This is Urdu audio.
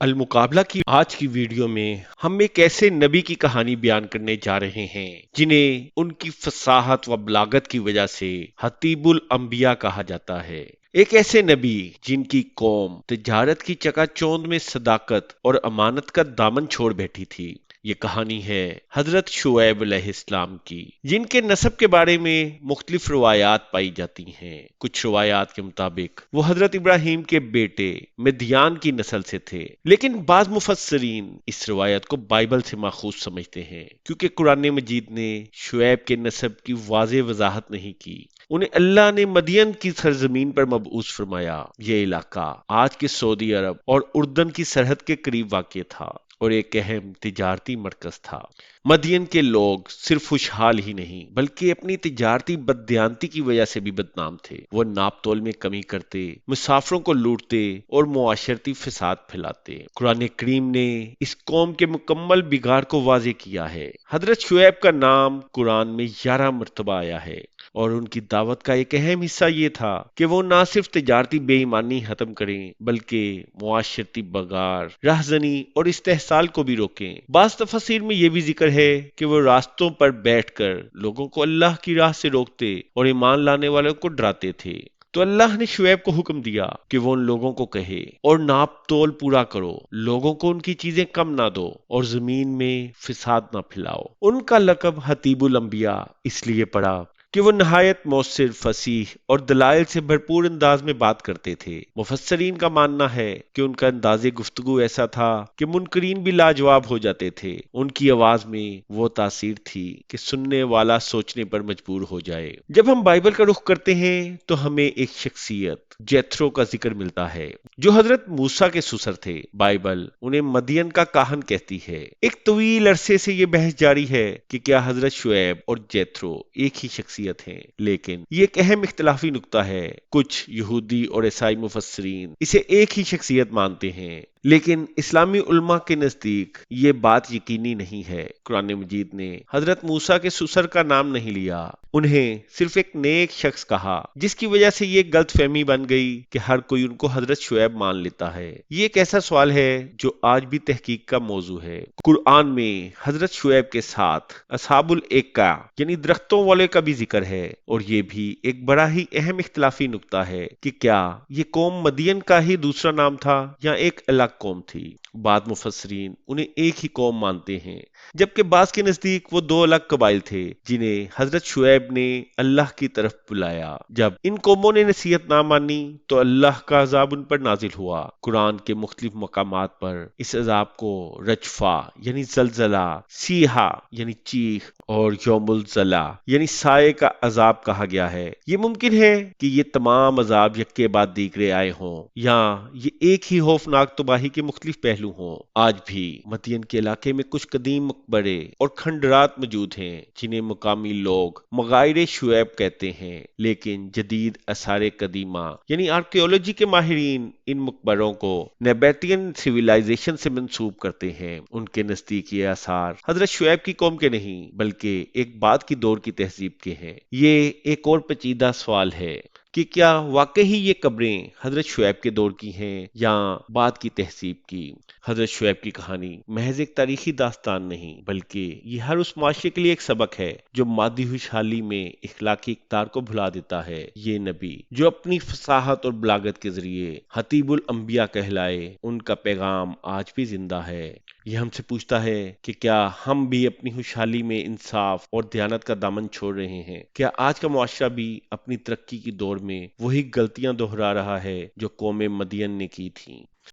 المقابلہ کی آج کی ویڈیو میں ہم ایک ایسے نبی کی کہانی بیان کرنے جا رہے ہیں جنہیں ان کی فصاحت و بلاغت کی وجہ سے حتیب الانبیاء کہا جاتا ہے۔ ایک ایسے نبی جن کی قوم تجارت کی چکا چوند میں صداقت اور امانت کا دامن چھوڑ بیٹھی تھی۔ یہ کہانی ہے حضرت شعیب علیہ السلام کی، جن کے نسب کے بارے میں مختلف روایات پائی جاتی ہیں۔ کچھ روایات کے مطابق وہ حضرت ابراہیم کے بیٹے مدیان کی نسل سے تھے، لیکن بعض مفسرین اس روایت کو بائبل سے ماخوذ سمجھتے ہیں، کیونکہ قرآن مجید نے شعیب کے نسب کی واضح وضاحت نہیں کی۔ انہیں اللہ نے مدین کی سرزمین پر مبعوث فرمایا۔ یہ علاقہ آج کے سعودی عرب اور اردن کی سرحد کے قریب واقع تھا اور ایک اہم تجارتی مرکز تھا۔ مدین کے لوگ صرف خوشحال ہی نہیں بلکہ اپنی تجارتی بددیانتی کی وجہ سے بھی بدنام تھے۔ وہ ناپ تول میں کمی کرتے، مسافروں کو لوٹتے اور معاشرتی فساد پھیلاتے۔ قرآن کریم نے اس قوم کے مکمل بگاڑ کو واضح کیا ہے۔ حضرت شعیب کا نام قرآن میں 11 مرتبہ آیا ہے، اور ان کی دعوت کا ایک اہم حصہ یہ تھا کہ وہ نہ صرف تجارتی بے ایمانی ختم کریں بلکہ معاشرتی بگاڑ، رہزنی اور استحصال کو بھی روکیں۔ بعض تفاسیر میں یہ بھی ذکر ہے کہ وہ راستوں پر بیٹھ کر لوگوں کو اللہ کی راہ سے روکتے اور ایمان لانے والوں کو ڈراتے تھے۔ تو اللہ نے شعیب کو حکم دیا کہ وہ ان لوگوں کو کہے اور ناپ تول پورا کرو، لوگوں کو ان کی چیزیں کم نہ دو اور زمین میں فساد نہ پھیلاؤ۔ ان کا لقب حتیب الانبیاء اس لیے پڑا کہ وہ نہایت مؤثر، فصیح اور دلائل سے بھرپور انداز میں بات کرتے تھے۔ مفسرین کا ماننا ہے کہ ان کا انداز گفتگو ایسا تھا کہ منکرین بھی لاجواب ہو جاتے تھے۔ ان کی آواز میں وہ تاثیر تھی کہ سننے والا سوچنے پر مجبور ہو جائے۔ جب ہم بائبل کا رخ کرتے ہیں تو ہمیں ایک شخصیت جیتھرو کا ذکر ملتا ہے جو حضرت موسیٰ کے سسر تھے۔ بائبل انہیں مدین کا کاہن کہتی ہے۔ ایک طویل عرصے سے یہ بحث جاری ہے کہ کیا حضرت شعیب اور جیتھرو ایک ہی شخصیت ہیں، لیکن یہ ایک اہم اختلافی نقطہ ہے۔ کچھ یہودی اور عیسائی مفسرین اسے ایک ہی شخصیت مانتے ہیں، لیکن اسلامی علماء کے نزدیک یہ بات یقینی نہیں ہے۔ قرآن مجید نے حضرت موسیٰ کے سسر کا نام نہیں لیا، انہیں صرف ایک نیک شخص کہا، جس کی وجہ سے یہ غلط فہمی بن گئی کہ ہر کوئی ان کو حضرت شعیب مان لیتا ہے۔ یہ ایک ایسا سوال ہے جو آج بھی تحقیق کا موضوع ہے۔ قرآن میں حضرت شعیب کے ساتھ اصحاب الایکہ یعنی درختوں والے کا بھی ذکر ہے، اور یہ بھی ایک بڑا ہی اہم اختلافی نقطہ ہے کہ کیا یہ قوم مدین کا ہی دوسرا نام تھا یا ایک الگ قوم تھی۔ بعض مفسرین انہیں ایک ہی قوم مانتے ہیں، جبکہ بعض کے نزدیک وہ دو الگ قبائل تھے جنہیں حضرت شعیب نے اللہ کی طرف بلایا۔ جب ان قوموں نے نصیحت نہ مانی تو اللہ کا عذاب ان پر نازل ہوا۔ قرآن کے مختلف مقامات پر اس عذاب کو رجفہ یعنی زلزلہ، سیحہ یعنی چیخ اور یوم الزلہ یعنی سائے کا عذاب کہا گیا ہے۔ یہ ممکن ہے کہ یہ تمام عذاب یکے بعد دیگرے آئے ہوں یا یہ ایک ہی خوفناک تباہی کے مختلف پہلو ہوں۔ آج بھی مدین کے علاقے میں کچھ قدیم مقبرے اور کھنڈرات موجود ہیں جنہیں مقامی لوگ مغائر شعیب کہتے ہیں، لیکن جدید آثار قدیمہ یعنی آرکیولوجی کے ماہرین ان مقبروں کو نیبیٹین سیویلائزیشن سے منسوب کرتے ہیں۔ ان کے نزدیک یہ آثار حضرت شعیب کی قوم کے نہیں بلکہ ایک بعد کی دور کی تہذیب کے ہیں۔ یہ ایک اور پیچیدہ سوال ہے کہ کیا واقعی یہ قبریں حضرت شعیب کے دور کی ہیں یا بعد کی تہذیب کی۔ حضرت شعیب کی کہانی محض ایک تاریخی داستان نہیں بلکہ یہ ہر اس معاشرے کے لیے ایک سبق ہے جو مادی خوشحالی میں اخلاقی اقدار کو بھلا دیتا ہے۔ یہ نبی جو اپنی فصاحت اور بلاغت کے ذریعے حتیب الانبیاء کہلائے، ان کا پیغام آج بھی زندہ ہے۔ یہ ہم سے پوچھتا ہے کہ کیا ہم بھی اپنی خوشحالی میں انصاف اور دیانت کا دامن چھوڑ رہے ہیں؟ کیا آج کا معاشرہ بھی اپنی ترقی کی دور میں وہی غلطیاں دہرا رہا ہے جو قوم مدین نے کی تھیں؟